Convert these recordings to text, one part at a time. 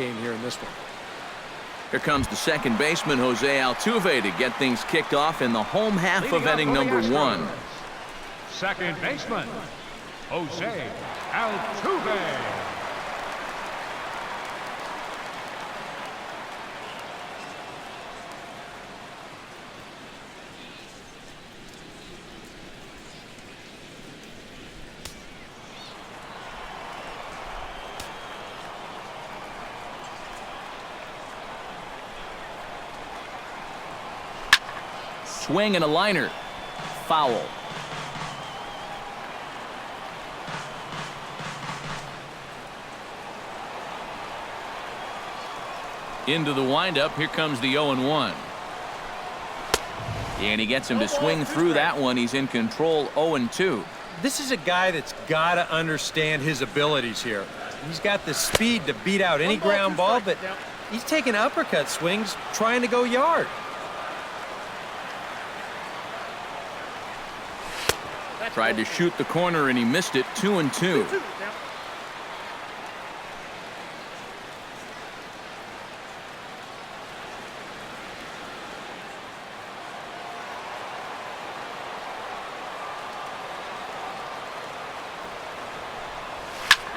game here in this one. Here comes the second baseman, Jose Altuve, to get things kicked off in the home half of inning number 1. Second baseman, Jose Altuve. Swing and a liner. Foul. Into the windup. Here comes the 0-1. And he gets him to swing through that one. He's in control, 0-2. This is a guy that's got to understand his abilities here. He's got the speed to beat out any ground ball, but he's taking uppercut swings trying to go yard. Tried to shoot the corner and he missed it. 2-2.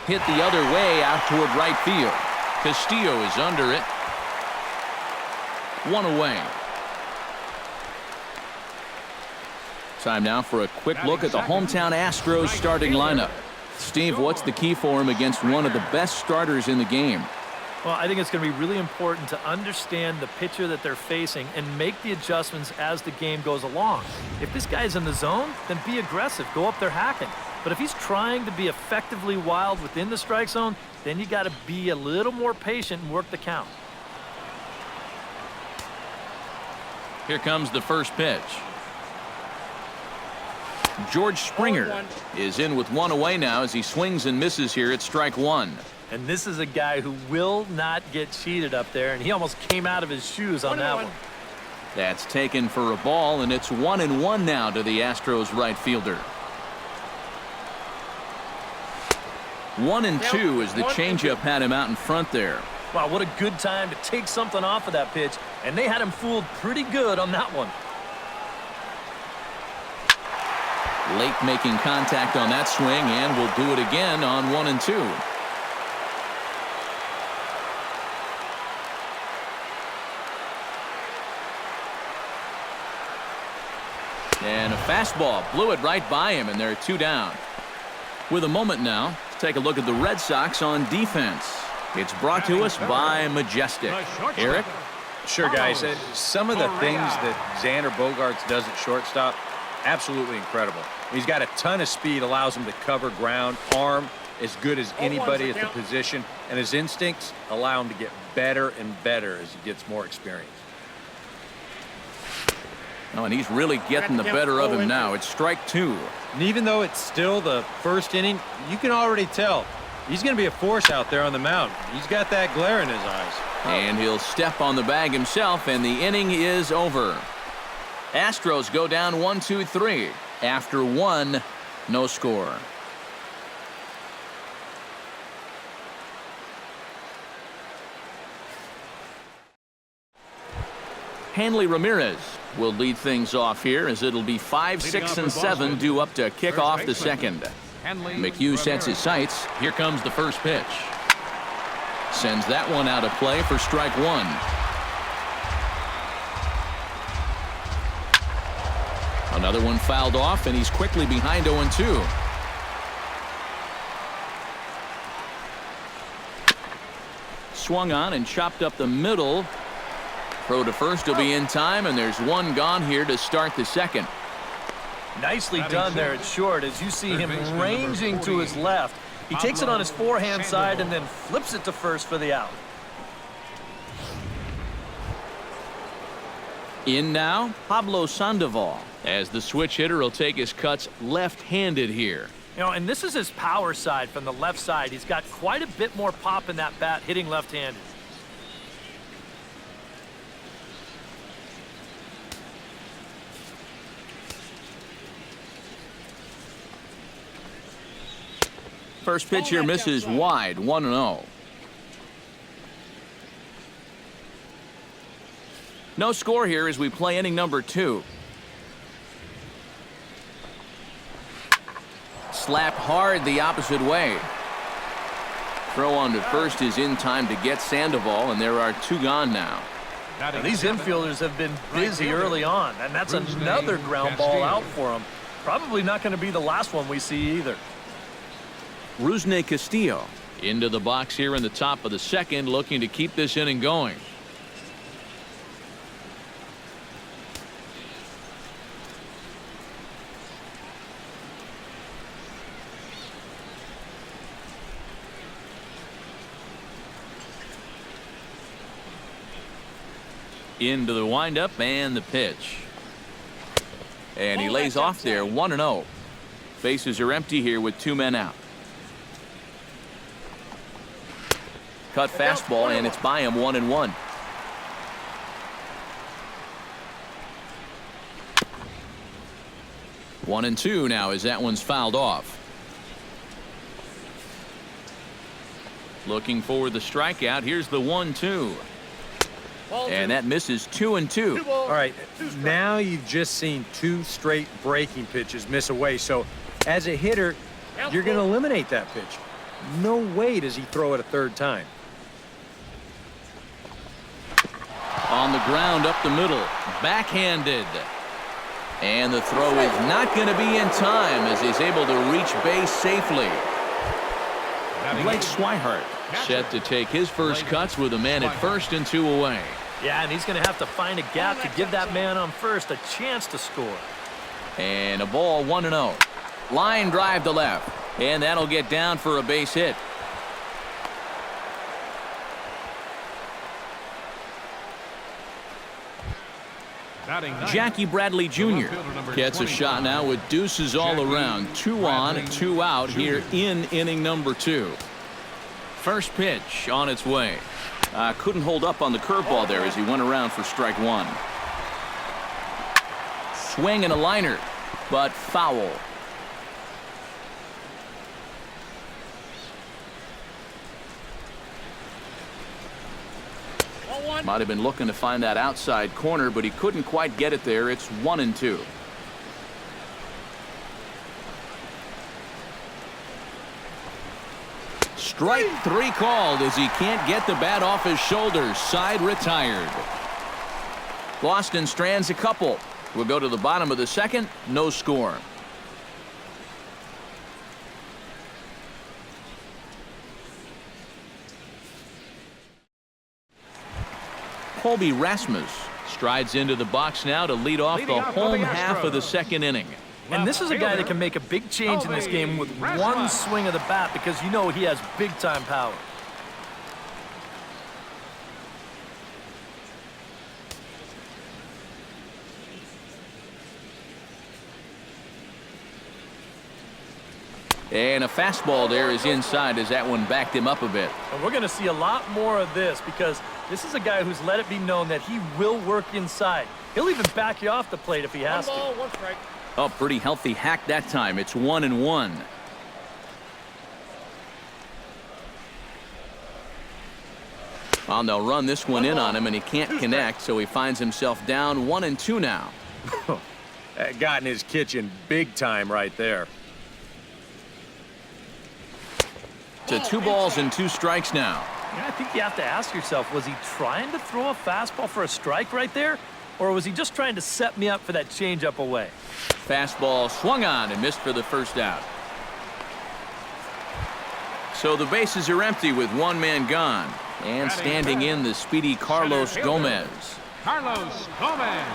Hit the other way out toward right field. Castillo is under it. 1 away. Time now for a quick look at the hometown Astros starting lineup. Steve, what's the key for him against one of the best starters in the game? Well, I think it's going to be really important to understand the pitcher that they're facing and make the adjustments as the game goes along. If this guy's in the zone, then be aggressive. Go up there hacking. But if he's trying to be effectively wild within the strike zone, then you got to be a little more patient and work the count. Here comes the first pitch. George Springer is in with 1 away now as he swings and misses here at strike 1. And this is a guy who will not get cheated up there, and he almost came out of his shoes on that one. That's taken for a ball, and it's 1-1 now to the Astros right fielder. 1-2 as the changeup had him out in front there. Wow, what a good time to take something off of that pitch, and they had him fooled pretty good on that one. Late making contact on that swing, and will do it again on 1-2. And a fastball blew it right by him, and they're 2 down. With a moment now, let's take a look at the Red Sox on defense. It's brought to us by Majestic. Eric? Sure, guys. Some of the things that Xander Bogaerts does at shortstop, absolutely incredible. He's got a ton of speed, allows him to cover ground, arm as good as anybody at the position, and his instincts allow him to get better and better as he gets more experience. Oh, and he's really getting the better of him now. It's strike 2. And even though it's still the first inning, you can already tell he's going to be a force out there on the mound. He's got that glare in his eyes. And he'll step on the bag himself, and the inning is over. Astros go down 1-2-3. After 1, no score. Hanley Ramirez will lead things off here as it'll be 5, 6, and 7 due up to kick off the second. McHugh sets his sights. Here comes the first pitch. Sends that one out of play for strike 1. Another one fouled off, and he's quickly behind 0-2. Swung on and chopped up the middle. Throw to first will be in time, and there's one gone here to start the second. Nicely done there at short as you see him ranging to his left. He takes it on his forehand side and then flips it to first for the out. In now, Pablo Sandoval, as the switch hitter will take his cuts left-handed here. You know, and this is his power side from the left side. He's got quite a bit more pop in that bat hitting left-handed. First pitch here misses wide, 1-0. No score here as we play inning number 2. Slapped hard the opposite way. Throw on to first is in time to get Sandoval, and there are 2 gone now. Now, these infielders have been busy early on, and that's another ground ball out for them. Probably not going to be the last one we see either. Rusney Castillo into the box here in the top of the second, looking to keep this inning going. Into the windup and the pitch. And he lays off there, 1-0. Bases are empty here with 2 men out. Cut fastball, and it's by him, 1-1. One and two now as that one's fouled off. Looking for the strikeout. Here's the 1-2. And that misses 2-2. All right, now you've just seen 2 straight breaking pitches miss away. So as a hitter, you're going to eliminate that pitch. No way does he throw it a 3rd time. On the ground up the middle, backhanded. And the throw is not going to be in time as he's able to reach base safely. Blake Swihart set to take his first cuts with a man at first and 2 away. Yeah, and he's going to have to find a gap to give that man on first a chance to score. And a ball, 1-0. Line drive to left, and that'll get down for a base hit. Jackie Bradley Jr. gets a shot now with deuces all around. 2 on, 2 out here in inning number 2. First pitch on its way. Couldn't hold up on the curveball there as he went around for strike 1. Swing and a liner, but foul. Might have been looking to find that outside corner, but he couldn't quite get it there. It's 1-2. Strike 3 called as he can't get the bat off his shoulders. Side retired. Boston strands a couple. We'll go to the bottom of the second. No score. Colby Rasmus strides into the box now to lead off the home half of the second inning. And this is a guy that can make a big change in this game with one swing of the bat because you know he has big-time power. And a fastball there is inside as that one backed him up a bit. And we're going to see a lot more of this because this is a guy who's let it be known that he will work inside. He'll even back you off the plate if he has to. 1 strike. Oh, pretty healthy hack that time. It's 1-1. Well, they'll run this one in on him, and he can't connect, so he finds himself down 1-2 now. Got in his kitchen big time right there. To 2 balls and 2 strikes now. I think you have to ask yourself, was he trying to throw a fastball for a strike right there? Or was he just trying to set me up for that changeup away? Fastball swung on and missed for the first out. So the bases are empty with 1 man gone. And standing in the speedy Carlos Gomez. Carlos Gomez.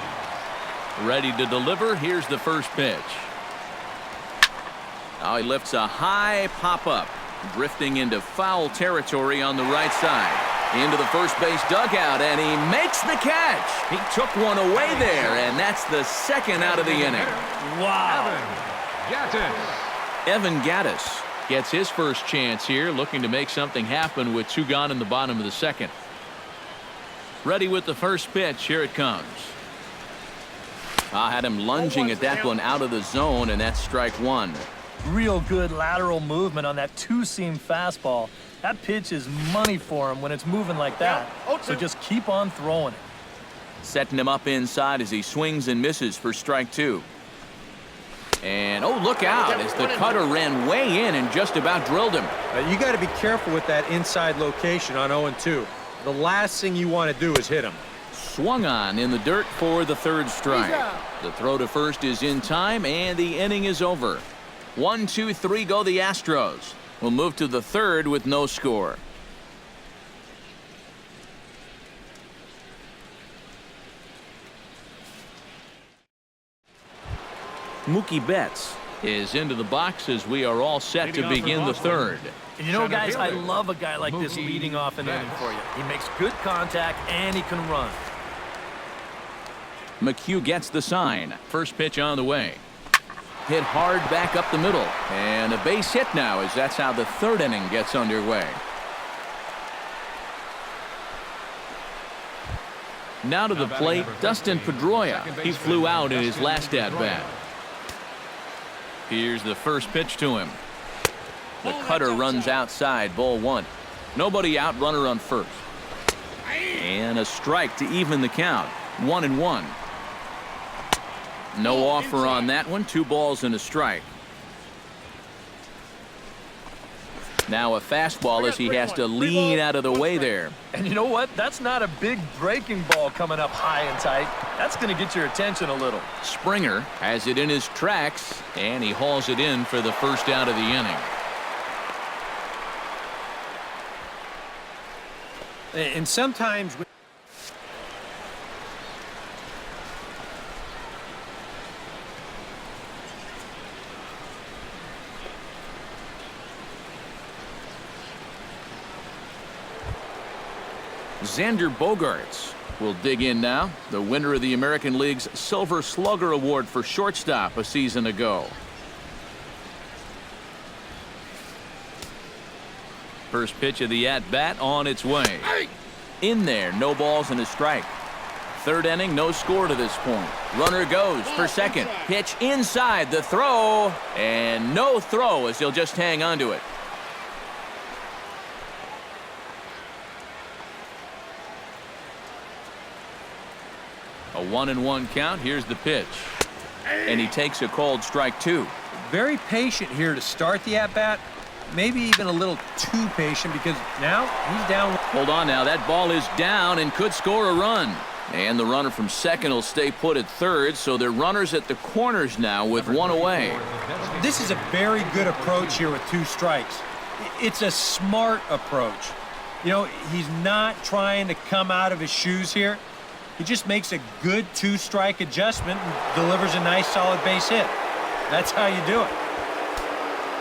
Ready to deliver. Here's the first pitch. Now he lifts a high pop-up. Drifting into foul territory on the right side. Into the first base dugout, and he makes the catch. He took one away there, and that's the second out of the inning. Wow. Evan Gattis gets his first chance here, looking to make something happen with 2 gone in the bottom of the second. Ready with the first pitch. Here it comes. I had him lunging at that one out of the zone, and that's strike 1. Real good lateral movement on that 2-seam fastball. That pitch is money for him when it's moving like that. So just keep on throwing it. Setting him up inside as he swings and misses for strike 2. And, oh, look out as the cutter ran way in and just about drilled him. You got to be careful with that inside location on 0-2. The last thing you want to do is hit him. Swung on in the dirt for the 3rd strike. The throw to first is in time, and the inning is over. 1, 2, 3 go the Astros. We'll move to the 3rd with no score. Mookie Betts is into the box as we are all set to begin the 3rd. And you know, guys, I love a guy like this leading off an inning for you. He makes good contact and he can run. McHugh gets the sign. First pitch on the way. Hit hard back up the middle. And a base hit now as that's how the 3rd inning gets underway. Now to the plate, Dustin Pedroia. He flew out in his last at-bat. Here's the first pitch to him. The cutter runs outside, ball 1. Nobody out, runner on first. And a strike to even the count. 1-1. No offer on that one. 2 balls and a strike. Now a fastball as he has to lean out of the way there. And you know what? That's not a big breaking ball coming up high and tight. That's going to get your attention a little. Springer has it in his tracks, and he hauls it in for the first out of the inning. And sometimes Xander Bogaerts will dig in now, the winner of the American League's Silver Slugger Award for shortstop a season ago. First pitch of the at-bat on its way. In there, no balls and a strike. 3rd inning, no score to this point. Runner goes for second. Pitch inside, the throw, and no throw as he'll just hang on to it. A 1-1 count. Here's the pitch. And he takes a called strike 2. very patient here to start the at-bat. Maybe even a little too patient because now he's down. Hold on now. That ball is down and could score a run. And the runner from second will stay put at third, so they're runners at the corners now with one away. This is a very good approach here with 2 strikes. It's a smart approach. You know, he's not trying to come out of his shoes here. He just makes a good 2-strike adjustment and delivers a nice solid base hit. That's how you do it.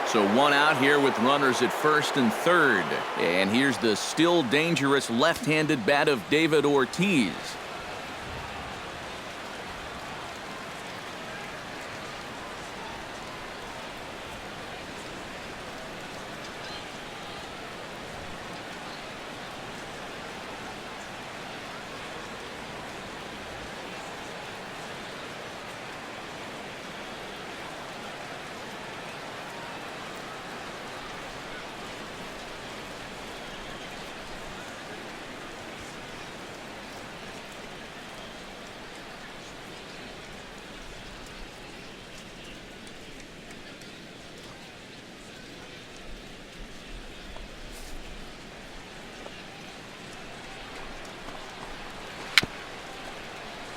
So 1 out here with runners at first and third. And here's the still dangerous left-handed bat of David Ortiz.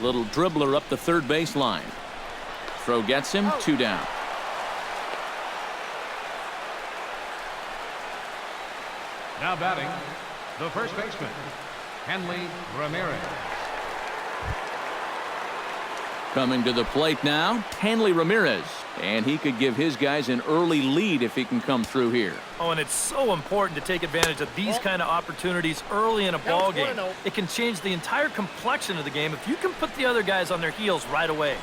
Little dribbler up the third baseline. Throw gets him, 2 down. Now batting, the first baseman, Hanley Ramirez. Coming to the plate now, Hanley Ramirez. And he could give his guys an early lead if he can come through here. Oh, and it's so important to take advantage of these kind of opportunities early in a ball game. It can change the entire complexion of the game if you can put the other guys on their heels right away.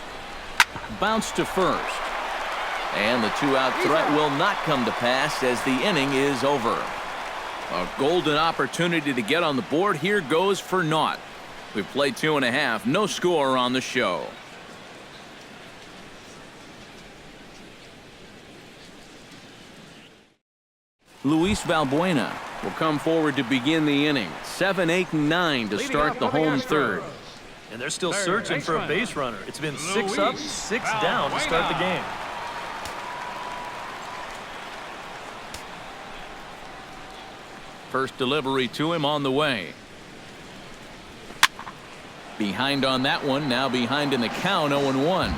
Bounce to first. And the 2-out threat will not come to pass as the inning is over. A golden opportunity to get on the board here goes for naught. We played 2.5, no score on the show. Luis Valbuena will come forward to begin the inning. 7, 8, and 9 to start the home third. And they're still searching for a base runner. It's been 6 up, 6 down to start the game. First delivery to him on the way. Behind on that one, now behind in the count, 0-1.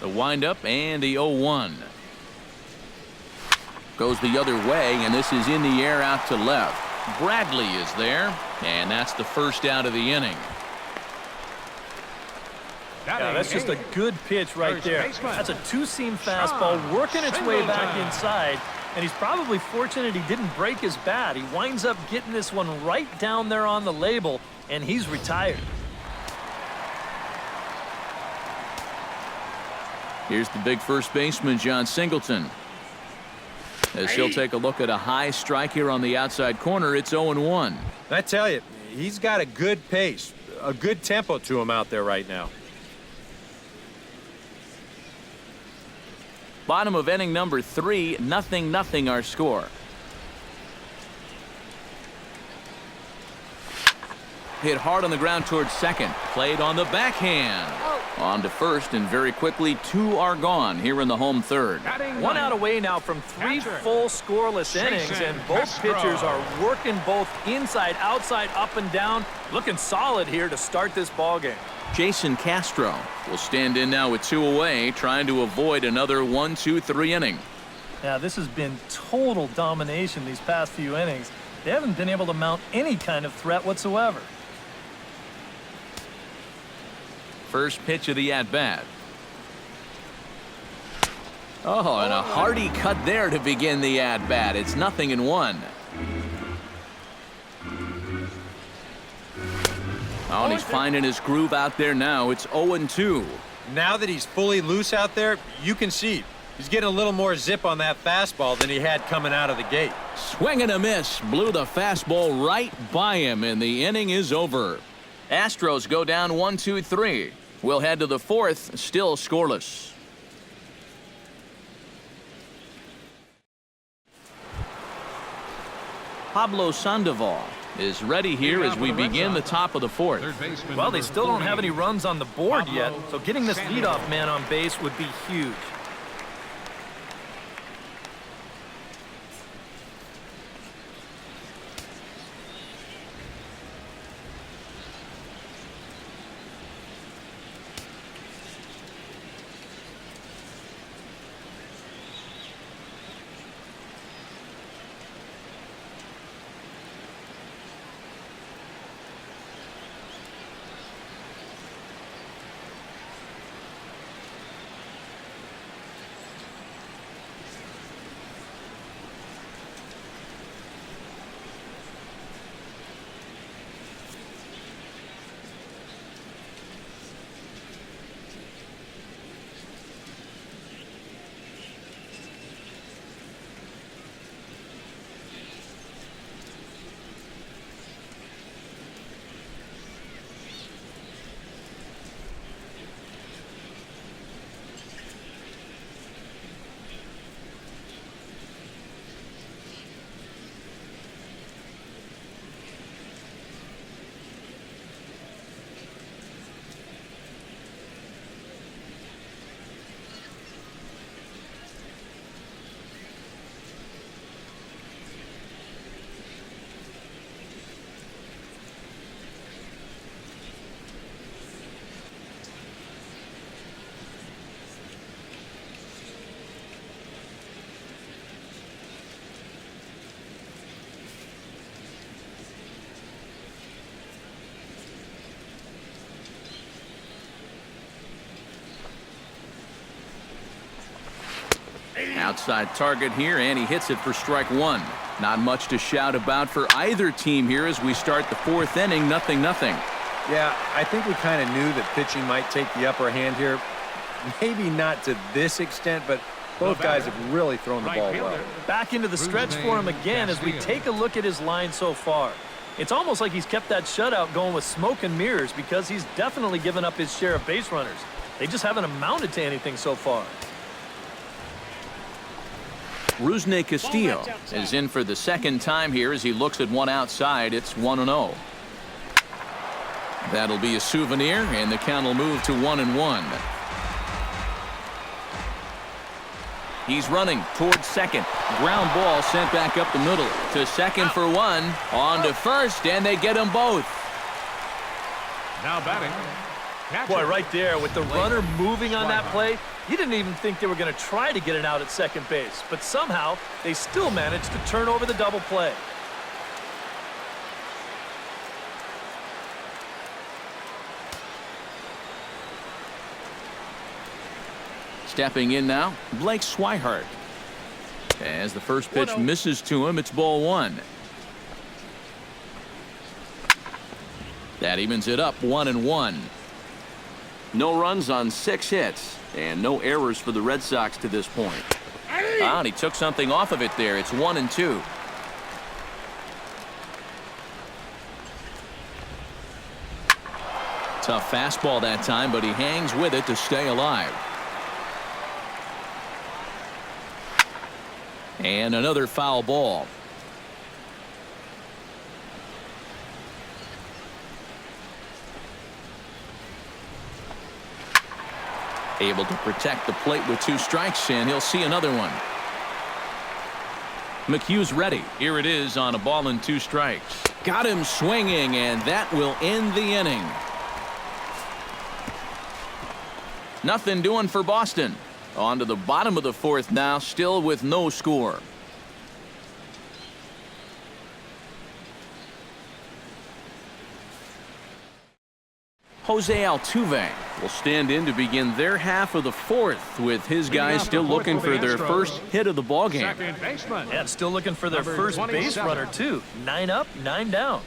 The windup and the 0-1. Goes the other way, and this is in the air out to left. Bradley is there, and that's the first out of the inning. Yeah, that's just a good pitch right there. That's a two-seam fastball working its way back inside, and he's probably fortunate he didn't break his bat. He winds up getting this one right down there on the label, and he's retired. Here's the big first baseman, John Singleton. As he'll take a look at a high strike here on the outside corner, it's 0-1. I tell you, he's got a good pace, a good tempo to him out there right now. Bottom of inning number 3, 0-0 our score. Hit hard on the ground towards second. Played on the backhand. On to first, and very quickly 2 are gone here in the home third. 1 out away now from 3 full scoreless innings, and both pitchers are working both inside, outside, up and down. Looking solid here to start this ball game. Jason Castro will stand in now with 2 away, trying to avoid another 1-2-3 inning. Yeah, this has been total domination these past few innings. They haven't been able to mount any kind of threat whatsoever. First pitch of the at-bat. Oh, and a hearty cut there to begin the at-bat. It's 0-1. Oh, and he's finding his groove out there now. It's 0-2. Now that he's fully loose out there, you can see he's getting a little more zip on that fastball than he had coming out of the gate. Swing and a miss. Blew the fastball right by him, and the inning is over. Astros go down 1-2-3. We'll head to the 4th, still scoreless. Pablo Sandoval is ready here as we begin the top of the 4th. Well, they still don't have any runs on the board yet, so getting this leadoff man on base would be huge. Outside target here, and he hits it for strike 1. Not much to shout about for either team here as we start the 4th inning, 0-0. Yeah, I think we kind of knew that pitching might take the upper hand here. Maybe not to this extent, but both guys have really thrown the ball well. Back into the stretch for him again as we take a look at his line so far. It's almost like he's kept that shutout going with smoke and mirrors because he's definitely given up his share of base runners. They just haven't amounted to anything so far. Rusney Castillo is in for the second time here as he looks at one outside. It's 1-0. That'll be a souvenir, and the count will move to 1-1. He's running towards second. Ground ball sent back up the middle to second for one. On to first, and they get them both. Now batting. Boy, right there with the runner moving on that play, you didn't even think they were going to try to get it out at second base, but somehow they still managed to turn over the double play. Stepping in now, Blake Swihart. As the first pitch misses to him, it's ball one. That evens it up 1-1. No runs on 6 hits and no errors for the Red Sox to this point. And he took something off of it there. It's 1-2. Tough fastball that time, but he hangs with it to stay alive. And another foul ball. Able to protect the plate with 2 strikes, and he'll see another one. McHugh's ready. Here it is on a ball and 2 strikes. Got him swinging, and that will end the inning. Nothing doing for Boston. On to the bottom of the 4th now, still with no score. Jose Altuve will stand in to begin their half of the 4th with his guys still looking for their first hit of the ballgame. Second baseman. Yeah, still looking for their Number first base 27. runner, too. 9 up, 9 down.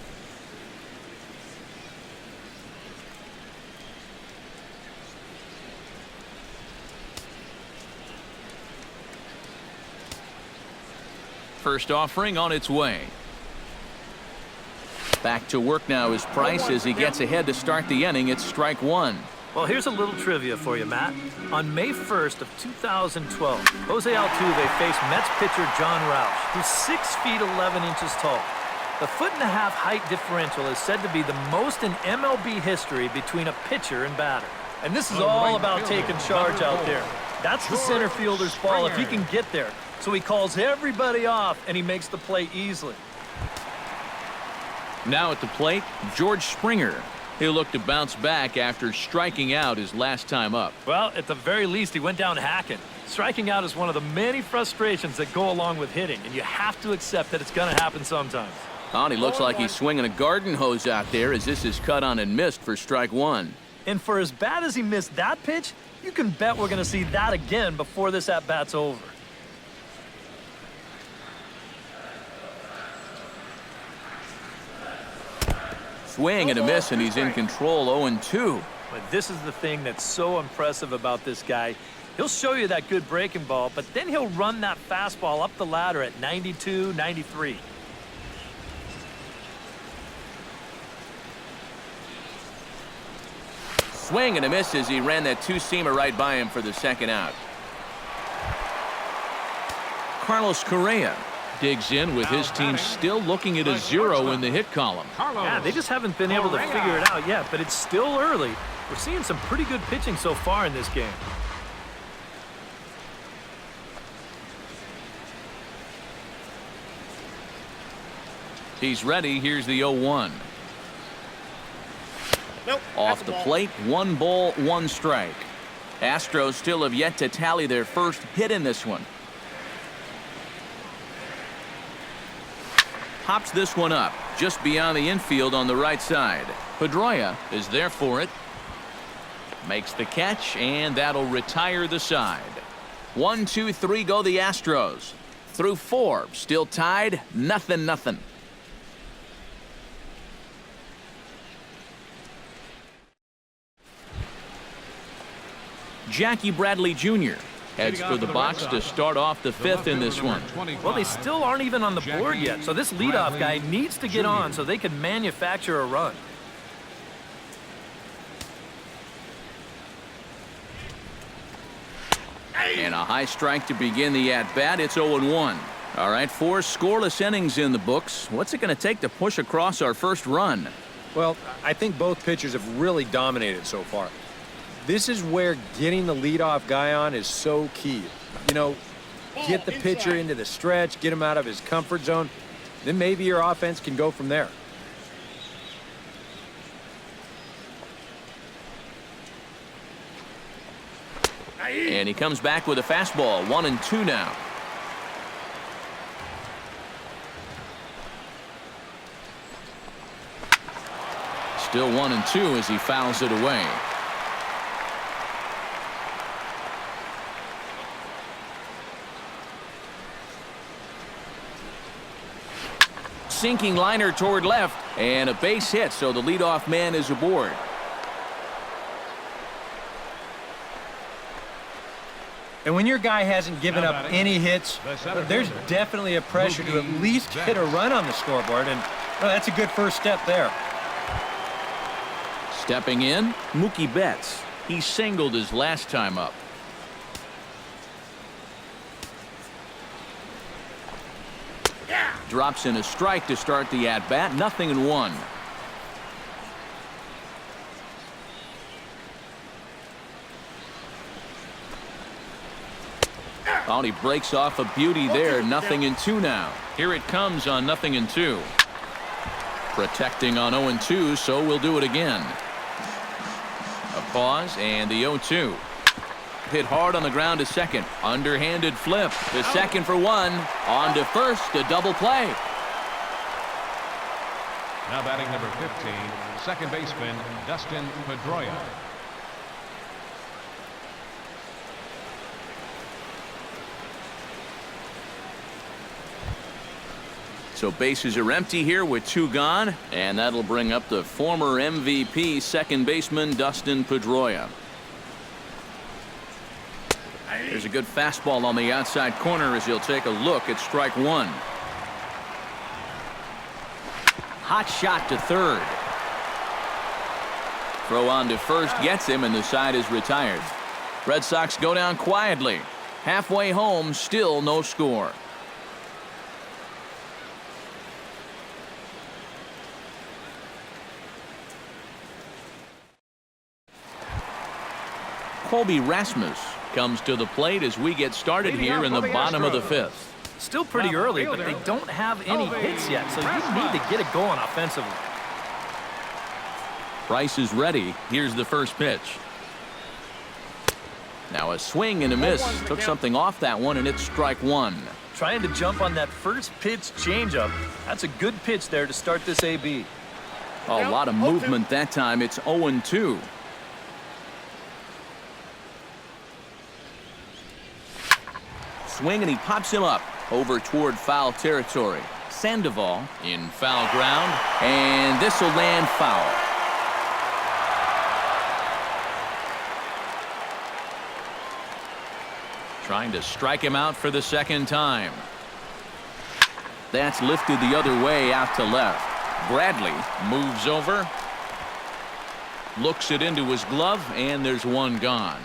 First offering on its way. Back to work now is Price as he gets ahead to start the inning. It's strike 1. Well, here's a little trivia for you, Matt. On May 1st of 2012, Jose Altuve faced Mets pitcher John Roush, who's 6 feet 11 inches tall. The 1.5-foot height differential is said to be the most in MLB history between a pitcher and batter. And this is all about taking charge out there. That's the center fielder's ball if he can get there. So he calls everybody off, and he makes the play easily. Now at the plate, George Springer. He'll look to bounce back after striking out his last time up. Well, at the very least, he went down hacking. Striking out is one of the many frustrations that go along with hitting, and you have to accept that it's going to happen sometimes. He looks like he's swinging a garden hose out there as this is cut on and missed for strike 1. And for as bad as he missed that pitch, you can bet we're going to see that again before this at-bat's over. Swing and a miss, and he's in control 0-2. But this is the thing that's so impressive about this guy. He'll show you that good breaking ball, but then he'll run that fastball up the ladder at 92, 93. Swing and a miss as he ran that 2-seamer right by him for the second out. Carlos Correa digs in with his team still looking at a 0 in the hit column. Yeah, they just haven't been able to figure it out yet, but it's still early. We're seeing some pretty good pitching so far in this game. He's ready. Here's the 0-1. Off the plate, 1 ball, 1 strike. Astros still have yet to tally their first hit in this one. Pops this one up just beyond the infield on the right side. Pedroia is there for it. Makes the catch, and that'll retire the side. 1, 2, 3 go the Astros. Through 4, still tied, 0-0. Jackie Bradley Jr. heads for the box to start off the 5th in this one. Well, they still aren't even on the board yet, so this leadoff guy needs to get on so they can manufacture a run. And a high strike to begin the at-bat. It's 0-1. All right, 4 scoreless innings in the books. What's it going to take to push across our first run? Well, I think both pitchers have really dominated so far. This is where getting the leadoff guy on is so key. You know, get the pitcher into the stretch, get him out of his comfort zone, then maybe your offense can go from there. And he comes back with a fastball. 1-2 now. Still 1-2 as he fouls it away. Sinking liner toward left, and a base hit, so the leadoff man is aboard. And when your guy hasn't given up any hits, there's definitely a pressure to at least get a run on the scoreboard, and well, that's a good first step there. Stepping in, Mookie Betts. He singled his last time up. Drops in a strike to start the at-bat. 0-1. Oh, he breaks off a beauty there. 0-2 now. Here it comes on 0-2. Protecting on 0-2, so we'll do it again. A pause and the 0-2. Hit hard on the ground to second. Underhanded flip. The second for 1. On to first. A double play. Now batting number 15, second baseman Dustin Pedroia. So bases are empty here with 2 gone, and that'll bring up the former MVP second baseman Dustin Pedroia. There's a good fastball on the outside corner as he'll take a look at strike 1. Hot shot to third. Throw on to first gets him, and the side is retired. Red Sox go down quietly. Halfway home, still no score. Colby Rasmus comes to the plate as we get started here in the bottom of the 5th. Still pretty early, but they don't have any hits yet, so you need to get it going offensively. Price is ready. Here's the first pitch. Now a swing and a miss. Took something off that one, and it's strike 1. Trying to jump on that first pitch changeup. That's a good pitch there to start this AB. A lot of movement that time. It's 0-2. Swing, and he pops him up over toward foul territory. Sandoval in foul ground, and this will land foul. Trying to strike him out for the second time. That's lifted the other way out to left. Bradley moves over, looks it into his glove, and there's one gone.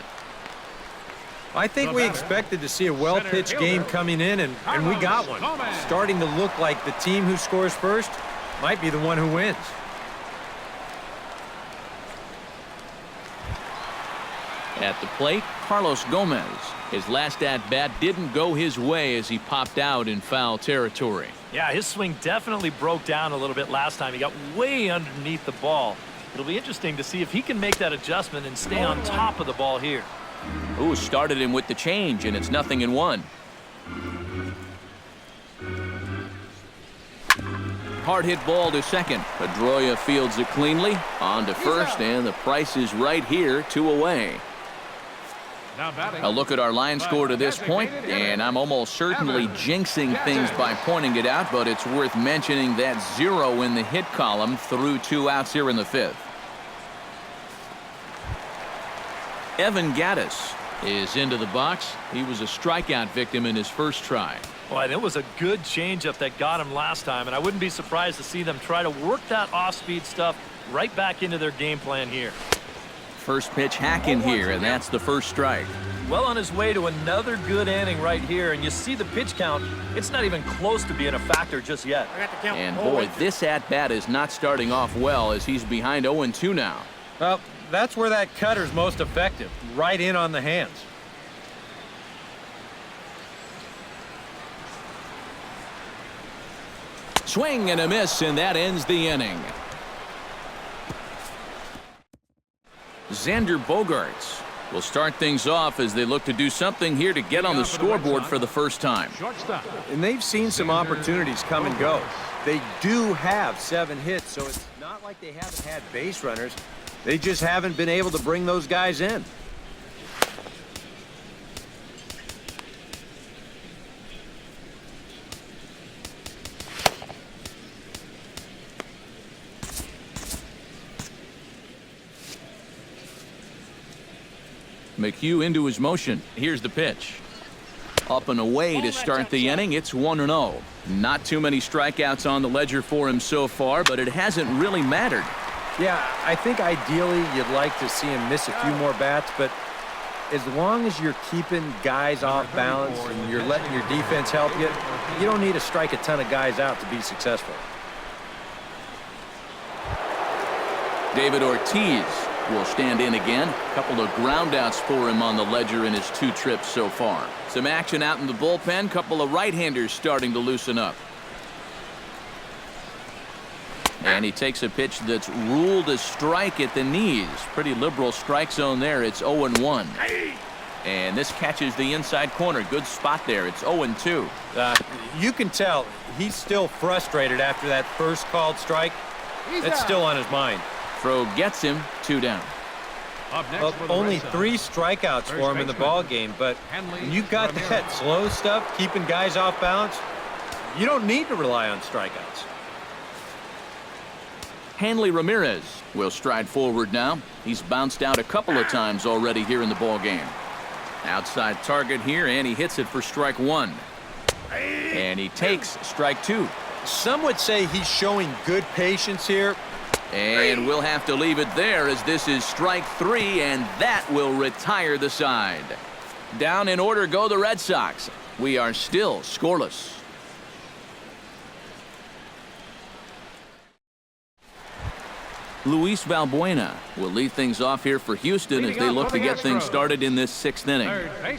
I think we expected to see a well-pitched game coming in, and we got one. Starting to look like the team who scores first might be the one who wins. At the plate, Carlos Gomez. His last at-bat didn't go his way as he popped out in foul territory. Yeah, his swing definitely broke down a little bit last time. He got way underneath the ball. It'll be interesting to see if he can make that adjustment and stay on top of the ball here. Ooh, started him with the change, and it's 0-1. Hard hit ball to second. Pedroia fields it cleanly. On to first, and the Price is right here, 2 away. A look at our line score to this point, and I'm almost certainly jinxing things by pointing it out, but it's worth mentioning that 0 in the hit column through 2 outs here in the 5th. Evan Gattis is into the box. He was a strikeout victim in his first try. Well, and it was a good changeup that got him last time, and I wouldn't be surprised to see them try to work that off-speed stuff right back into their game plan here. First pitch hacking here, and that's the first strike. Well on his way to another good inning right here, and you see the pitch count. It's not even close to being a factor just yet. And boy, this at-bat is not starting off well as he's behind 0-2 now. Well, that's where that cutter's most effective, right in on the hands. Swing and a miss, and that ends the inning. Xander Bogaerts will start things off as they look to do something here to get on the scoreboard for the first time. And they've seen some opportunities come and go. They do have 7 hits, so it's not like they haven't had base runners. They just haven't been able to bring those guys in. McHugh into his motion. Here's the pitch. Up and away to start the inning. It's 1-0. Not too many strikeouts on the ledger for him so far, but it hasn't really mattered. Yeah, I think ideally you'd like to see him miss a few more bats, but as long as you're keeping guys off balance and you're letting your defense help you, you don't need to strike a ton of guys out to be successful. David Ortiz will stand in again. A couple of groundouts for him on the ledger in his 2 trips so far. Some action out in the bullpen. Couple of right-handers starting to loosen up. And he takes a pitch that's ruled a strike at the knees. Pretty liberal strike zone there. It's 0-1. And this catches the inside corner. Good spot there. It's 0-2. You can tell he's still frustrated after that first called strike. That's still on his mind. Throw gets him, 2 down. Only 3 strikeouts for him in the ball game, but when you got that slow stuff, keeping guys off balance, you don't need to rely on strikeouts. Hanley Ramirez will stride forward now. He's bounced out a couple of times already here in the ball game. Outside target here, and he hits it for strike 1. And he takes strike 2. Some would say he's showing good patience here. And we'll have to leave it there as this is strike 3, and that will retire the side. Down in order go the Red Sox. We are still scoreless. Luis Valbuena will lead things off here for Houston as they look to get things started in this 6th inning.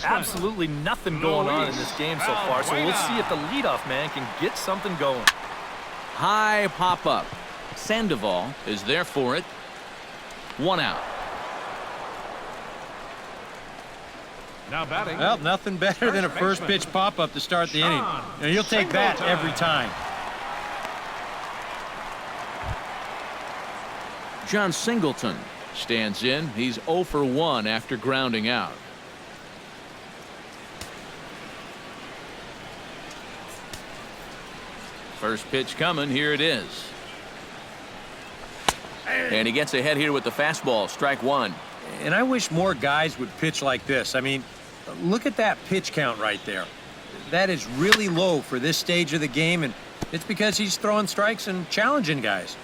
Absolutely nothing going on in this game so far, so we'll see if the leadoff man can get something going. High pop-up. Sandoval is there for it. 1 out. Now batting. Well, nothing better than a first pitch pop-up to start the inning. And you'll take that every time. John Singleton stands in. He's 0 for 1 after grounding out. First pitch coming. Here it is. And he gets ahead here with the fastball. Strike 1. And I wish more guys would pitch like this. I mean, look at that pitch count right there. That is really low for this stage of the game, and it's because he's throwing strikes and challenging guys.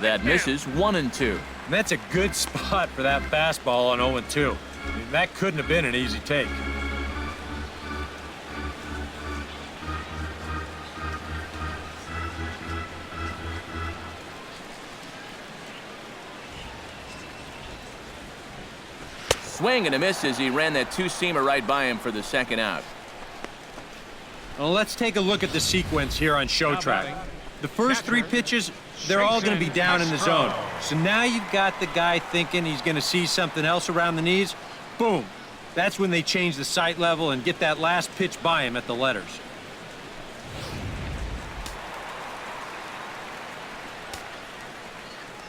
That misses. 1-2. And that's a good spot for that fastball on 0-2. I mean, that couldn't have been an easy take. Swing and a miss as he ran that 2-seamer right by him for the 2nd out. Well, let's take a look at the sequence here on Show Track. The first 3 pitches, they're all going to be down in the zone. So now you've got the guy thinking he's going to see something else around the knees. Boom. That's when they change the sight level and get that last pitch by him at the letters.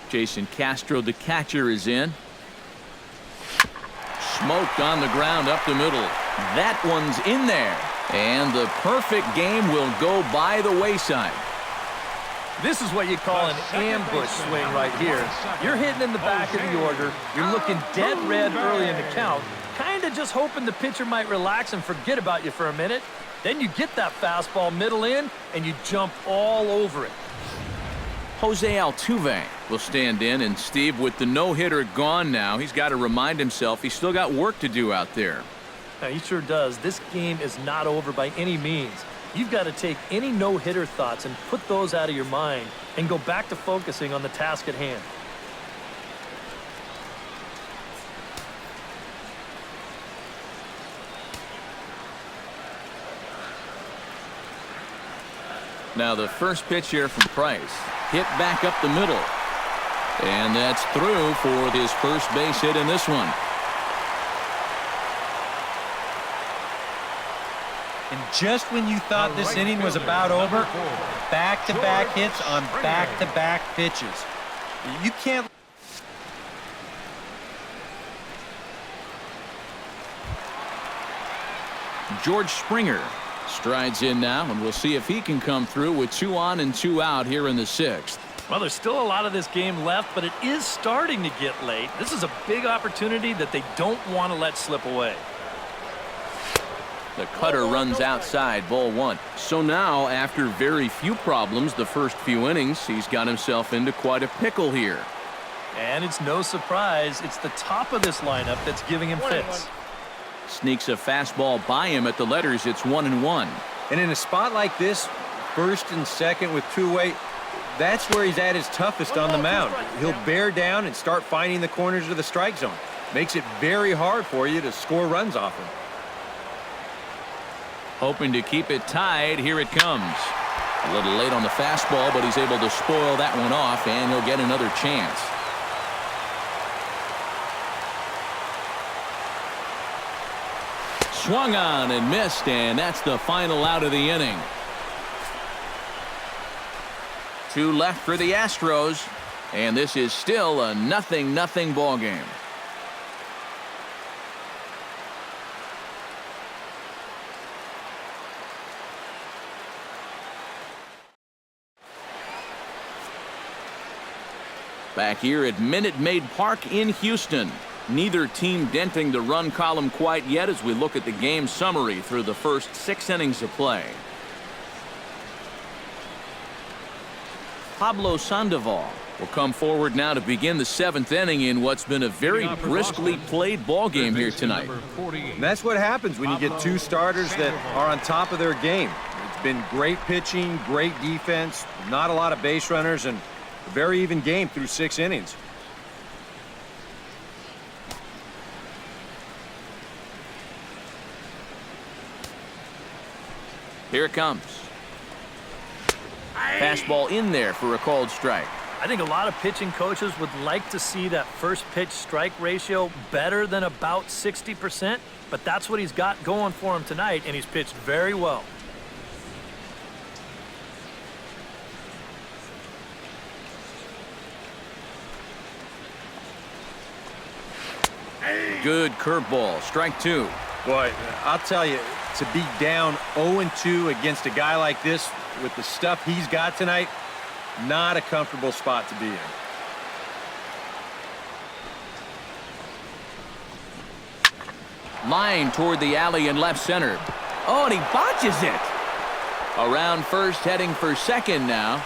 Jason Castro, the catcher, is in. Smoked on the ground up the middle. That one's in there. And the perfect game will go by the wayside. This is what you call an ambush swing right here. You're hitting in the back of the order. You're looking dead red early in the count. kind of just hoping the pitcher might relax and forget about you for a minute. Then you get that fastball middle in, and you jump all over it. Jose Altuve will stand in, and Steve, with the no-hitter gone now, he's got to remind himself he's still got work to do out there. Now, he sure does. This game is not over by any means. You've got to take any no-hitter thoughts and put those out of your mind and go back to focusing on the task at hand. Now the first pitch here from Price. Hit back up the middle. And that's through for his first base hit in this one. And just when you thought this inning was about over, back-to-back hits on back-to-back pitches. You can't. George Springer strides in now, and we'll see if he can come through with 2 on and 2 out here in the 6th. Well, there's still a lot of this game left, but it is starting to get late. This is a big opportunity that they don't want to let slip away. The cutter runs outside, ball 1. So now, after very few problems the first few innings, he's got himself into quite a pickle here. And it's no surprise, it's the top of this lineup that's giving him fits. Sneaks a fastball by him at the letters. It's 1-1. And in a spot like this, first and second with 2 away, that's where he's at his toughest on the mound. He'll bear down and start finding the corners of the strike zone. Makes it very hard for you to score runs off him. Hoping to keep it tied. Here it comes. A little late on the fastball, but he's able to spoil that one off, and he'll get another chance. Swung on and missed, and that's the final out of the inning. 2 left for the Astros, and this is still a 0-0 ball game. Back here at Minute Maid Park in Houston. Neither team denting the run column quite yet as we look at the game summary through the first 6 innings of play. Pablo Sandoval will come forward now to begin the 7th inning in what's been a very briskly played ball game here tonight. And that's what happens when you get 2 starters that are on top of their game. It's been great pitching, great defense, not a lot of base runners, and a very even game through 6 innings. Here it comes. Fastball in there for a called strike. I think a lot of pitching coaches would like to see that first pitch strike ratio better than about 60%, but that's what he's got going for him tonight, and he's pitched very well. Good curveball. Strike 2. Boy, I'll tell you, to be down 0-2 against a guy like this with the stuff he's got tonight, not a comfortable spot to be in. Line toward the alley in left center. Oh, and he botches it. Around first, heading for second now.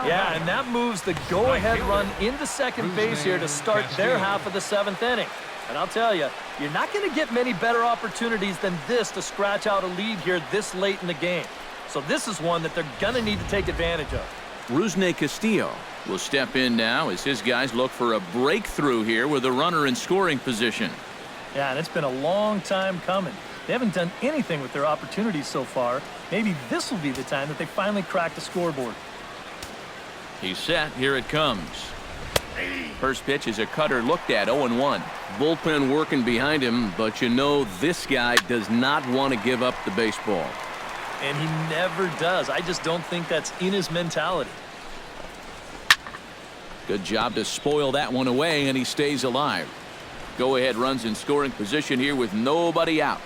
Yeah, and that moves the go-ahead run into second base here to start their half of the 7th inning. And I'll tell you, you're not going to get many better opportunities than this to scratch out a lead here this late in the game. So this is one that they're going to need to take advantage of. Rusney Castillo will step in now as his guys look for a breakthrough here with a runner in scoring position. Yeah, and it's been a long time coming. They haven't done anything with their opportunities so far. Maybe this will be the time that they finally crack the scoreboard. He's set. Here it comes. First pitch is a cutter looked at. 0-1. Bullpen working behind him, but you know this guy does not want to give up the baseball. And he never does. I just don't think that's in his mentality. Good job to spoil that one away, and he stays alive. Go-ahead runs in scoring position here with nobody out.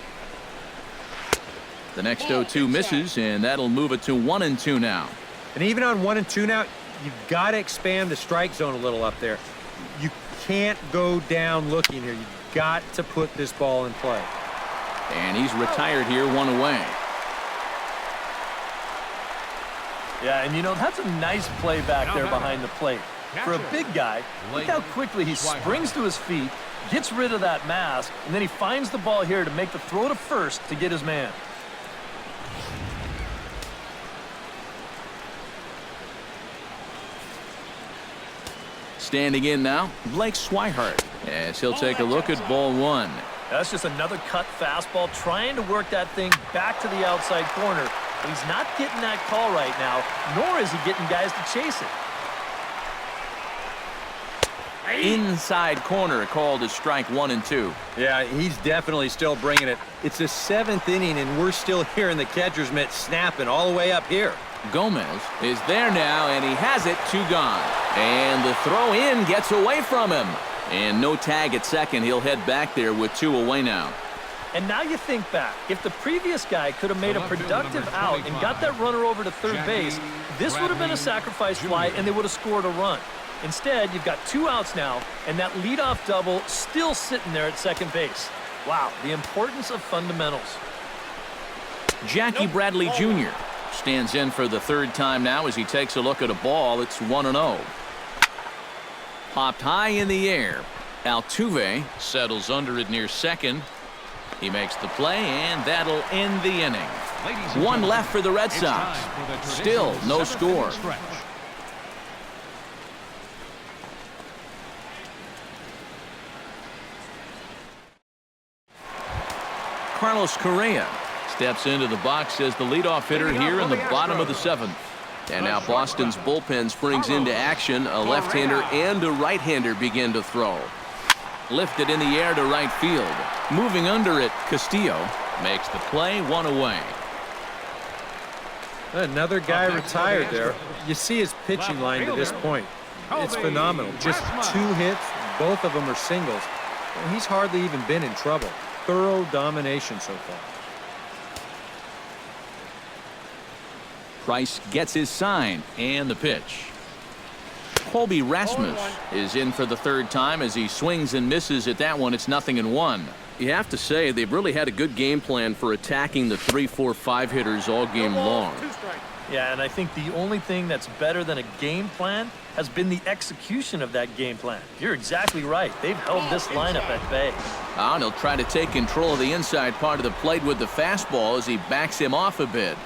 The next 0-2 misses, and that'll move it to 1-2 now. And even on 1-2 now, You've got to expand the strike zone a little up there. You can't go down looking here. You've got to put this ball in play. And he's retired here, 1 away. Yeah, and you know, that's a nice play back there behind the plate. For a big guy, look how quickly he springs to his feet, gets rid of that mask, and then he finds the ball here to make the throw to first to get his man. Standing in now, Blake Swihart, as he'll take a look at ball 1. That's just another cut fastball, trying to work that thing back to the outside corner. But he's not getting that call right now, nor is he getting guys to chase it. Inside corner, called as strike 1 and 2. Yeah, he's definitely still bringing it. It's the 7th inning, and we're still hearing the catcher's mitt snapping all the way up here. Gomez is there now, and he has it, 2 gone. And the throw in gets away from him. And no tag at second. He'll head back there with 2 away now. And now you think back, if the previous guy could have made a productive out and got that runner over to third base, this would have been a sacrifice fly, and they would have scored a run. Instead, you've got 2 outs now, and that leadoff double still sitting there at second base. Wow, the importance of fundamentals. Jackie Bradley Jr. stands in for the 3rd time now as he takes a look at a ball. It's 1-0. Popped high in the air. Altuve settles under it near second. He makes the play, and that'll end the inning. 1 left for the Red Sox. Still no score. Carlos Correa steps into the box as the leadoff hitter here in the bottom of the 7th. And now Boston's bullpen springs into action. A left-hander and a right-hander begin to throw. Lifted in the air to right field. Moving under it, Castillo makes the play, 1 away. Another guy retired there. You see his pitching line to this point. It's phenomenal. Just 2 hits, both of them are singles. And he's hardly even been in trouble. Thorough domination so far. Price gets his sign, and the pitch. Colby Rasmus is in for the 3rd time as he swings and misses at that one. It's 0-1. You have to say they've really had a good game plan for attacking the 3, 4, 5 hitters all game long. Yeah, and I think the only thing that's better than a game plan has been the execution of that game plan. You're exactly right. They've held this lineup at bay. And he'll try to take control of the inside part of the plate with the fastball as he backs him off a bit.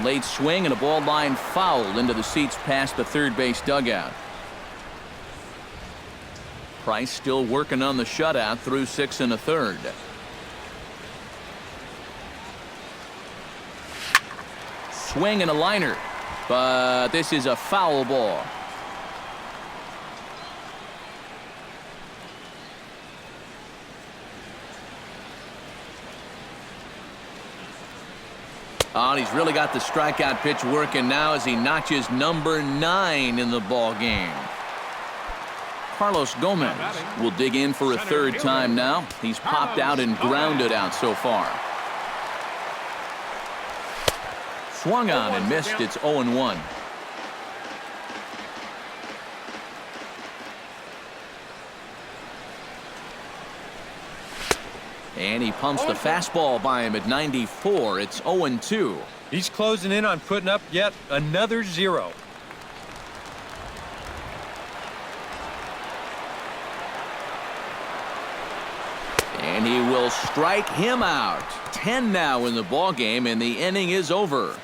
Late swing and a ball line fouled into the seats past the third base dugout. Price still working on the shutout through 6 1/3. Swing and a liner, but this is a foul ball. Oh, and he's really got the strikeout pitch working now as he notches number 9 in the ball game. Carlos Gomez will dig in for a 3rd time now. He's popped out and grounded out so far. Swung on and missed. It's 0-1. And he pumps the fastball by him at 94. It's 0-2. He's closing in on putting up yet another 0. And he will strike him out. 10 now in the ball game, and the inning is over.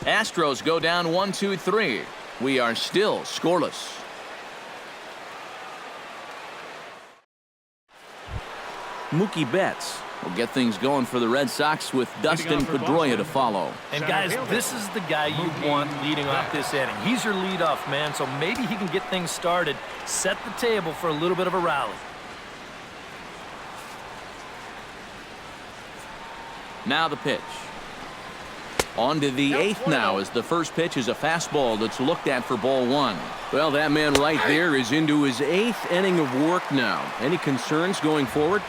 Astros go down 1-2-3. We are still scoreless. Mookie Betts will get things going for the Red Sox with Dustin Pedroia to follow. And guys, this is the guy you want leading off this inning. He's your leadoff man, so maybe he can get things started, set the table for a little bit of a rally. Now the pitch. On to the 8th now as the first pitch is a fastball that's looked at for ball 1. Well, that man right there is into his 8th inning of work now. Any concerns going forward?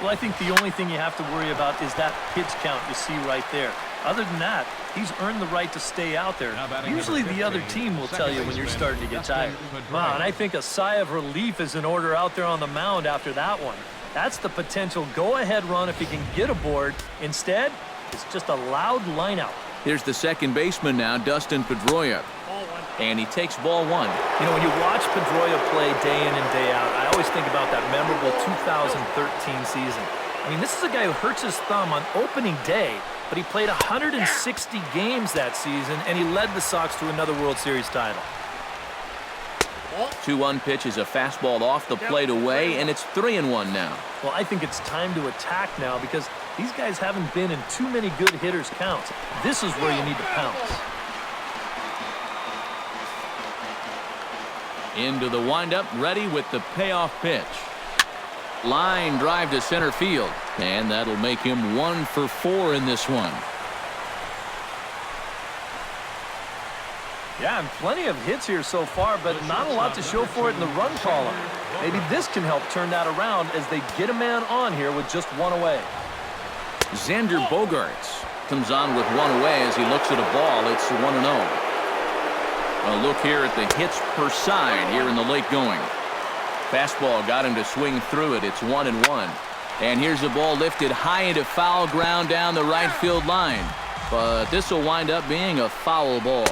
Well, I think the only thing you have to worry about is that pitch count you see right there. Other than that, he's earned the right to stay out there. Usually the other team will tell you when you're starting to get tired. Wow, and I think a sigh of relief is in order out there on the mound after that one. That's the potential go-ahead run if he can get aboard. Instead, it's just a loud lineout. Here's the second baseman now, Dustin Pedroia. And he takes ball one. You know, when you watch Pedroia play day in and day out, I always think about that memorable 2013 season. I mean, this is a guy who hurts his thumb on opening day, but he played 160 games that season, and he led the Sox to another World Series title. 2-1 pitch is a fastball off the plate away, and it's 3-1 now. Well, I think it's time to attack now because these guys haven't been in too many good hitters' counts. This is where you need to pounce. Into the windup, ready with the payoff pitch. Line drive to center field, and that'll make him 1 for 4 in this one. Yeah, and plenty of hits here so far, but not a lot to show for it in the run column. Maybe this can help turn that around as they get a man on here with just one away. Xander Bogaerts comes on with one away as he looks at a ball. It's 1-0. A look here at the hits per side here in the late going. Fastball got him to swing through it. It's 1-1. And here's the ball lifted high into foul ground down the right field line. But this will wind up being a foul ball.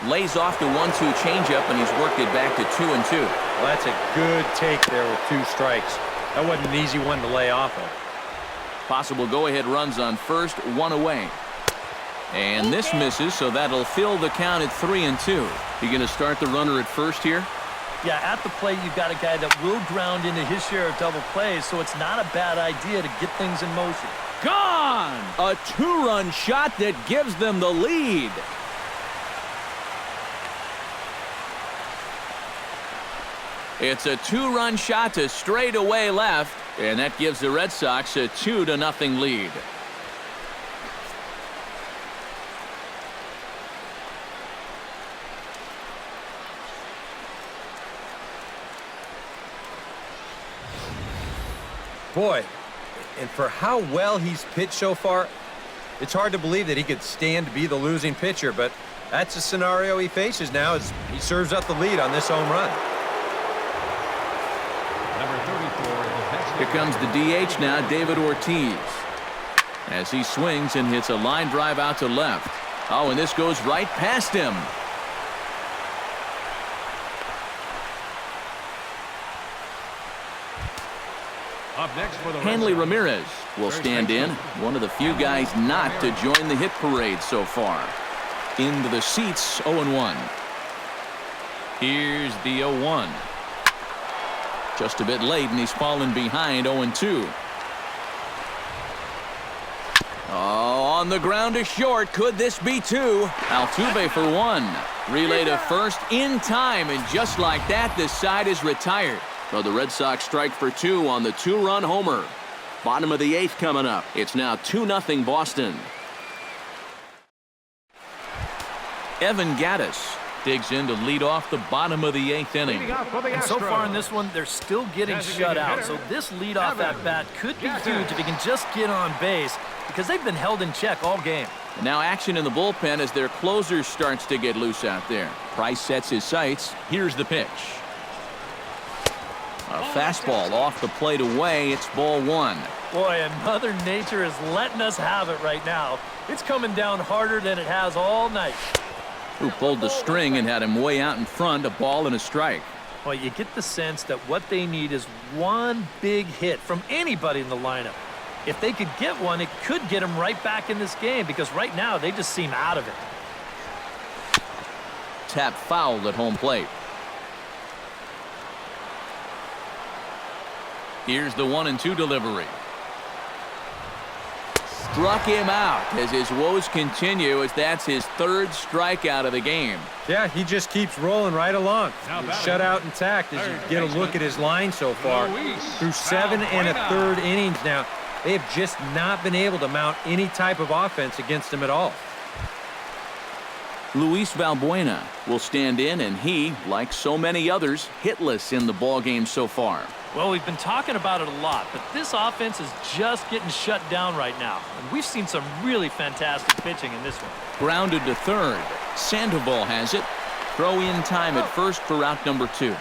Lays off the 1-2 changeup, and he's worked it back to 2-2. Well, that's a good take there with 2 strikes. That wasn't an easy one to lay off of. Possible go-ahead runs on first, 1 away. And this misses, so that'll fill the count at 3-2. You going to start the runner at first here? Yeah, at the plate, you've got a guy that will ground into his share of double plays, so it's not a bad idea to get things in motion. Gone! A 2-run shot that gives them the lead. It's a 2-run shot to straightaway left, and that gives the Red Sox a 2-0 lead. Boy, and for how well he's pitched so far, it's hard to believe that he could stand to be the losing pitcher, but that's the scenario he faces now as he serves up the lead on this home run. Here comes the DH now, David Ortiz. As he swings and hits a line drive out to left. Oh, and this goes right past him. Up next for the Hanley Ramirez will stand in. One of the few guys not to join the hit parade so far. Into the seats, 0-1. Here's the 0-1. Just a bit late, and he's fallen behind 0-2. Oh, on the ground to short. Could this be 2? Altuve for 1. Relay to first in time, and just like that, this side is retired. So the Red Sox strike for 2 on the 2-run homer. Bottom of the 8th coming up. It's now 2-0 Boston. Evan Gattis digs in to lead off the bottom of the 8th inning. And so far in this one, they're still getting shut out. So this leadoff at bat could be huge if he can just get on base because they've been held in check all game. And now action in the bullpen as their closer starts to get loose out there. Price sets his sights. Here's the pitch. A fastball off the plate away. It's ball 1. Boy, and Mother Nature is letting us have it right now. It's coming down harder than it has all night. Who pulled the string and had him way out in front, a ball and a strike. Well, you get the sense that what they need is one big hit from anybody in the lineup. If they could get one, it could get them right back in this game because right now they just seem out of it. Tap fouled at home plate. Here's the 1-2 delivery. Struck him out as his woes continue as that's his 3rd strikeout of the game. Yeah, he just keeps rolling right along. Shut out intact as you get a look at his line so far. Through 7 1/3 innings now, they have just not been able to mount any type of offense against him at all. Luis Valbuena will stand in, and he, like so many others, hitless in the ballgame so far. Well, we've been talking about it a lot, but this offense is just getting shut down right now. And we've seen some really fantastic pitching in this one. Grounded to third. Sandoval has it. Throw in time at first for out number 2.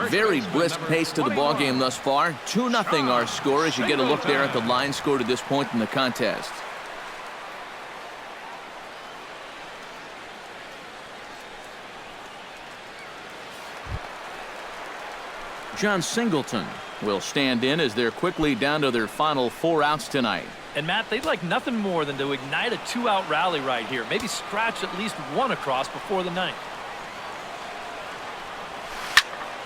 Very brisk pace to the ballgame thus far. 2-0 our score as you get a look there at the line score to this point in the contest. John Singleton will stand in as they're quickly down to their final 4 outs tonight. And Matt, they'd like nothing more than to ignite a 2-out rally right here. Maybe scratch at least 1 across before the 9th.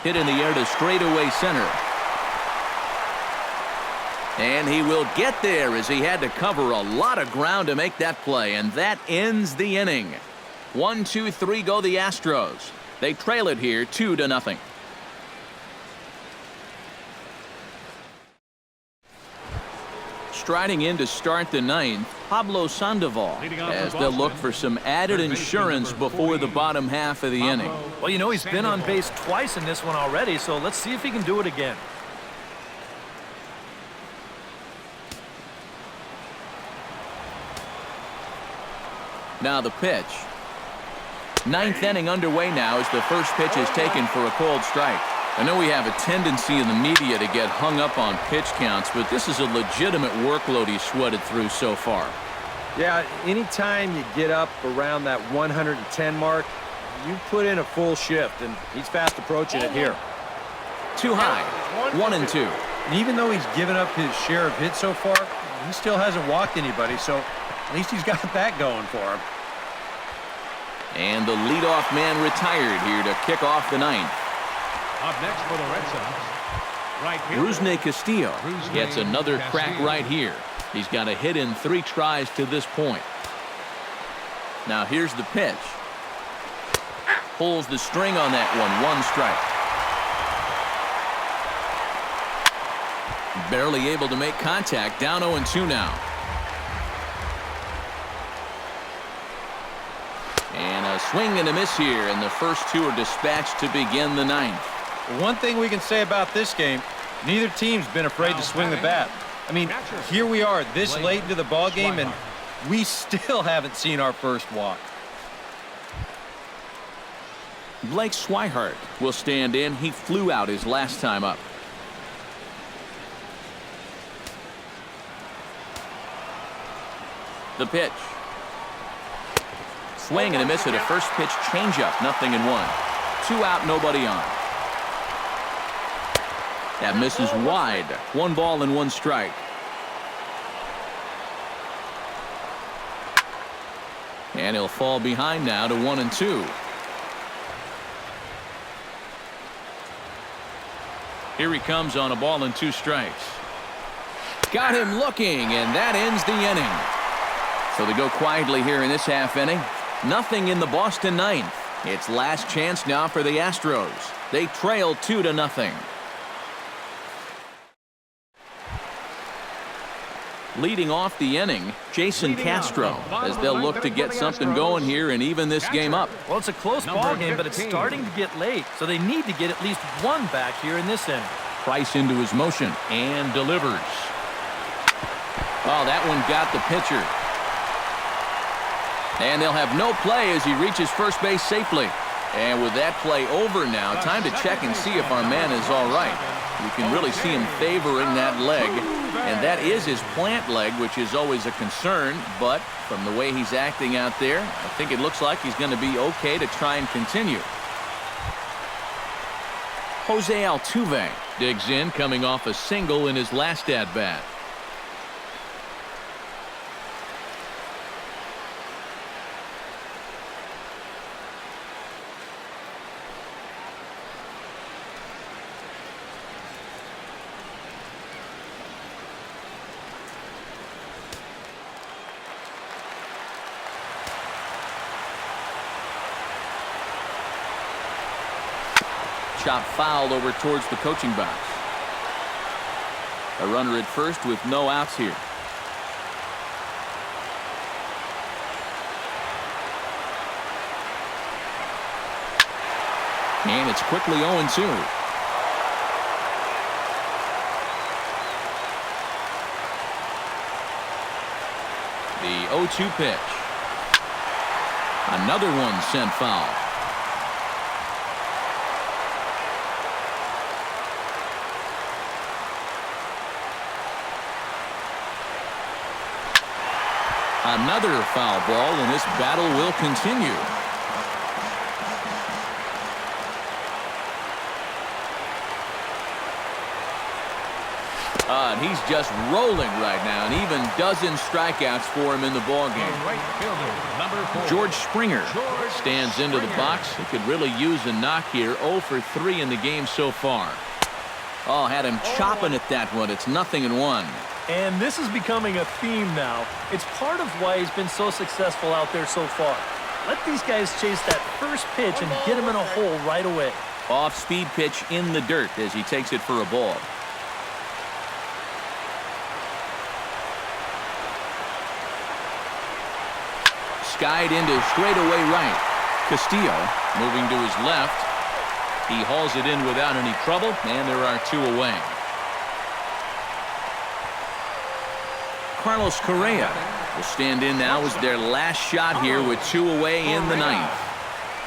Hit in the air to straightaway center. And he will get there as he had to cover a lot of ground to make that play. And that ends the inning. 1, 2, 3 go the Astros. They trail it here 2-0. Striding in to start the 9th, Pablo Sandoval, as they'll look for some added insurance before the bottom half of the inning. Well, you know, he's been on base twice in this one already, so let's see if he can do it again. Now the pitch. 9th inning underway now as the first pitch is taken for a cold strike. I know we have a tendency in the media to get hung up on pitch counts, but this is a legitimate workload he's sweated through so far. Yeah, anytime you get up around that 110 mark, you put in a full shift, and he's fast approaching it here. Too high. 1-2. And even though he's given up his share of hits so far, he still hasn't walked anybody, so at least he's got that going for him. And the leadoff man retired here to kick off the 9th. Up next for the Red Sox, right here. Rusney Castillo gets another crack right here. He's got a hit in 3 tries to this point. Now here's the pitch. Pulls the string on that one. 1 strike. Barely able to make contact. Down 0-2 now. And a swing and a miss here, and the first 2 are dispatched to begin the 9th. One thing we can say about this game, neither team's been afraid to swing the bat. I mean, here we are this late into the ball game, and we still haven't seen our first walk. Blake Swihart will stand in. He flew out his last time up. The pitch. Swing and a miss at a first pitch changeup. 0-1. 2 out, nobody on. That misses wide. 1 ball and 1 strike. And he'll fall behind now to 1-2. Here he comes on a ball and 2 strikes. Got him looking, and that ends the inning. So they go quietly here in this half inning. Nothing in the Boston 9th. It's last chance now for the Astros. They trail 2-0. Leading off the inning, Jason Castro, as they'll look to get something going here and even this game up. Well, it's a close ball game, but it's starting to get late, so they need to get at least 1 back here in this inning. Price into his motion and delivers. Oh, that one got the pitcher. And they'll have no play as he reaches first base safely. And with that play over now, time to check and see if our man is all right. You can really see him favoring that leg. And that is his plant leg, which is always a concern. But from the way he's acting out there, I think it looks like he's going to be okay to try and continue. Jose Altuve digs in, coming off a single in his last at-bat. Chop fouled over towards the coaching box. A runner at first with no outs here. And it's quickly 0-2. The 0-2 pitch. Another one sent foul. Another foul ball, and this battle will continue. And he's just rolling right now, and even dozen strikeouts for him in the ballgame. Right fielder, number 4. George Springer stands into the box. He could really use a knock here. 0 for 3 in the game so far. Oh, had him chopping at that one. It's 0-1. And this is becoming a theme now. It's part of why he's been so successful out there so far. Let these guys chase that first pitch and get him in a hole right away. Off-speed pitch in the dirt as he takes it for a ball. Skied into straightaway right. Castillo moving to his left. He hauls it in without any trouble, and there are 2 away. Carlos Correa will stand in now as their last shot here with 2 away in the 9th.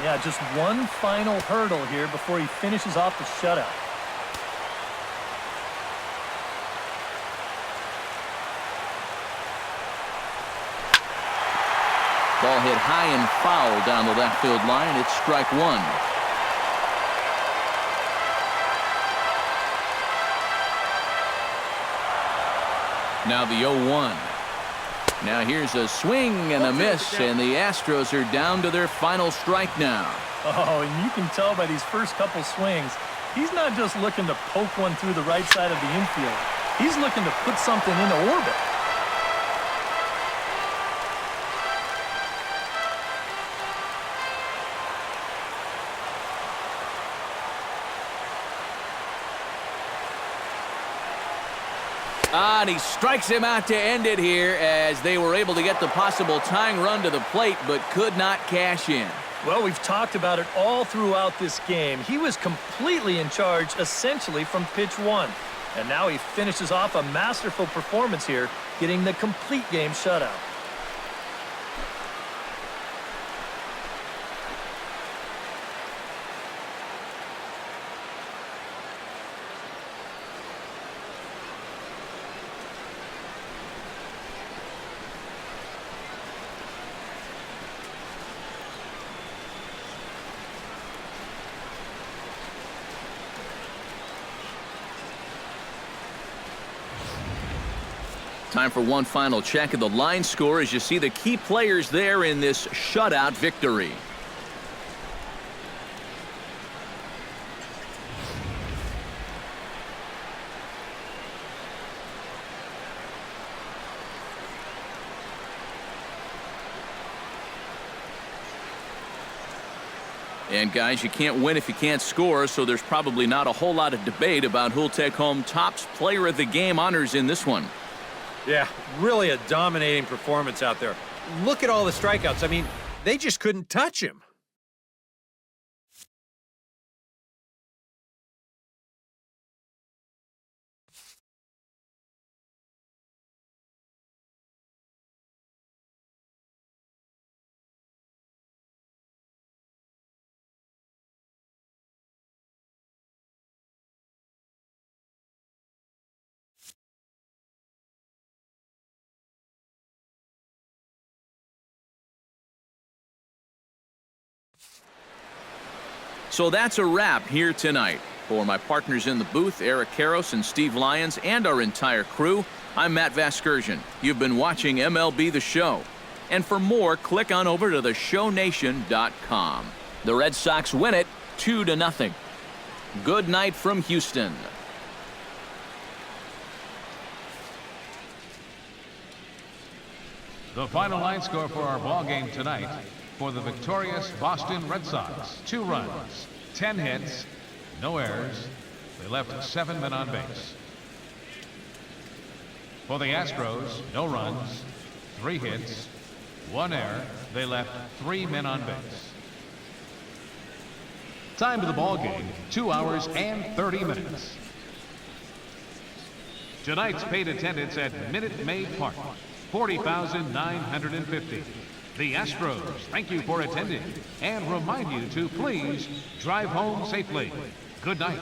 Yeah, just one final hurdle here before he finishes off the shutout. Ball hit high and foul down the left field line. It's strike 1. Now the 0-1. Now here's a swing and a miss, and the Astros are down to their final strike now. Oh, and you can tell by these first couple swings, he's not just looking to poke one through the right side of the infield. He's looking to put something into orbit. And he strikes him out to end it here as they were able to get the possible tying run to the plate but could not cash in. Well, we've talked about it all throughout this game. He was completely in charge essentially from pitch 1. And now he finishes off a masterful performance here, getting the complete game shutout. Time for one final check of the line score as you see the key players there in this shutout victory. And guys, you can't win if you can't score, so there's probably not a whole lot of debate about who'll take home Topps Player of the Game honors in this one. Yeah, really a dominating performance out there. Look at all the strikeouts. I mean, they just couldn't touch him. So that's a wrap here tonight. For my partners in the booth, Eric Karros and Steve Lyons, and our entire crew, I'm Matt Vasgersian. You've been watching MLB The Show. And for more, click on over to theshownation.com. The Red Sox win it 2-0. Good night from Houston. The final line score for our ball game tonight: for the victorious Boston Red Sox, 2 runs, 10 hits, no errors. They left 7 men on base. For the Astros, no runs, 3 hits, 1 error. They left 3 men on base. Time of the ball game, 2 hours and 30 minutes. Tonight's paid attendance at Minute Maid Park, 40,950. The Astros thank you for attending and remind you to please drive home safely. Good night.